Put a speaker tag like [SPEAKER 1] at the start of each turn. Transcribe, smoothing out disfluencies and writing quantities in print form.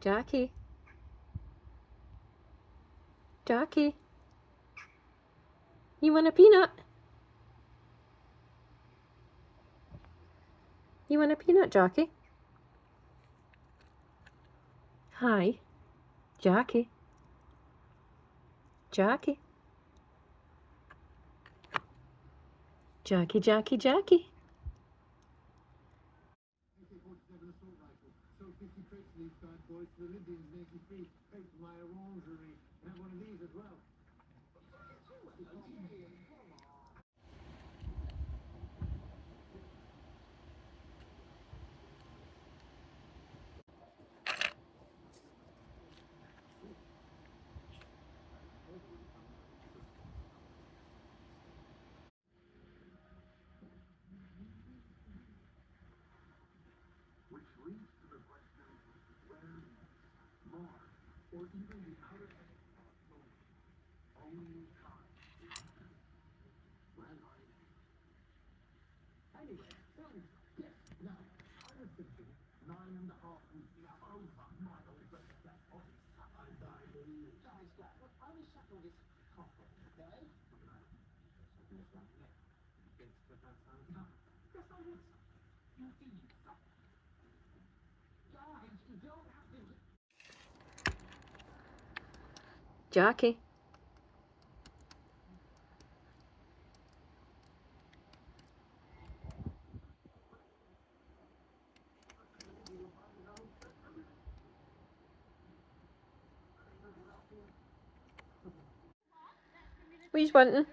[SPEAKER 1] Jackie. Jackie. You want a peanut? You want a peanut, Jackie? Hi. Jackie. Jackie. Jackie, Jackie, Jackie. Jackie. What are you wanting?